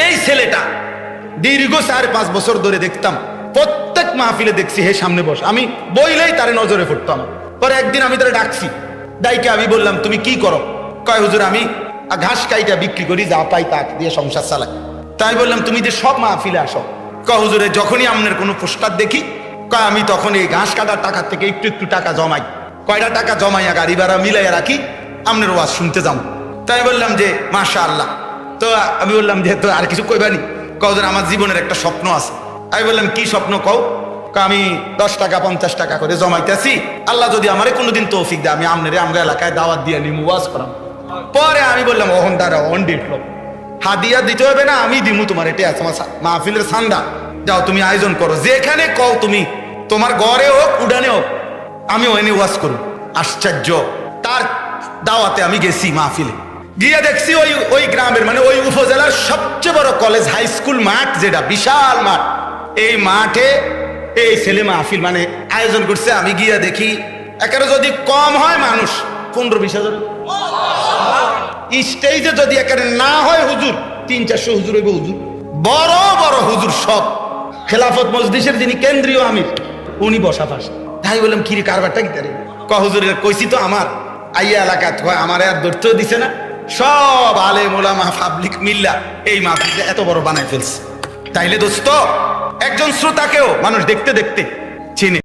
এই ছেলেটা দীর্ঘ 4-5 বছর ধরে দেখতাম, প্রত্যেক মাহফিলে দেখছি হে সামনে বস, আমি বইলেই তারে নজরে পড়তাম। পরে একদিন আমি তারে ডাকছি, ডাইকে আমি বললাম তুমি কি করো? কয় হুজুর আমি ঘাস কাইটা বিক্রি করি, যা পাই তা দিয়ে সংসার চালাই। তাই বললাম তুমি যে সব মাহফিলে আসো? কয় হুজুরে যখনই আপনার কোনো পোস্টার দেখি, কয় আমি তখন এই ঘাস কাটার টাকা থেকে একটু একটু টাকা জমাই, কয়টা টাকা জমাইয়া গাড়ি ভাড়া মিলাইয়া রাখি, আপনার ওয়াজ শুনতে যাবো। তাই বললাম যে মাশাআল্লাহ। তো আমি বললাম যে তো আর কিছু কইবানি? কজন আমার জীবনের একটা স্বপ্ন আছে। আমি বললাম কি স্বপ্ন কও? আমি 10 টাকা 50 টাকা করে জমাইতেছি, আল্লাহ যদি আমারে কোনোদিন তৌফিক দেয় আমি আমনের আমরা এলাকায় দাওয়াত দিয়ে নিমু, ওয়াজ করাম। পরে আমি বললাম ওহন দাঁড়া, অন ডিটল হাদিয়া দিতে হবে না, আমি দিমু তোমার, এটা আছে আমার মাহফিলের সান্দা, যাও তুমি আয়োজন করো, যেখানে কও তুমি, তোমার ঘরে হোক উডানে হোক, আমি ওখানে ওয়াজ করব। আশ্চর্য, তার দাওয়াতে আমি গেছি মাহফিলে, গিয়ে দেখছি ওই গ্রামের মানে ওই উপজেলার সবচেয়ে বড় কলেজ হাই স্কুল মাঠ, যেটা বিশাল মাঠ, এই মাঠে এই ছেলে মাহফিল মানে আয়োজন করছে। আমি গিয়ে দেখি একেবারে যদি কম হয় মানুষ 15-20 হাজার, স্টেজে যদি একেবারে না হয় হুজুর 300-400 হুজুর হইব, হুজুর বড় বড় হুজুর সব, খেলাফত মজলিসের যিনি কেন্দ্রীয় আমির উনি বসা পাশে। তাই বললাম কিরে কারবারটা কি তারে? হুজুরের কইছি তো আমার আইয়া এলাকা আমার আর ধরতেও দিছে না, সব আলেম ওলামা পাবলিক মিল্লা এই মাহফিলটা এত বড় বানাই ফেলছে। তাইলে দোস্ত একজন শ্রোতাকেও মানুষ দেখতে দেখতে চিনে।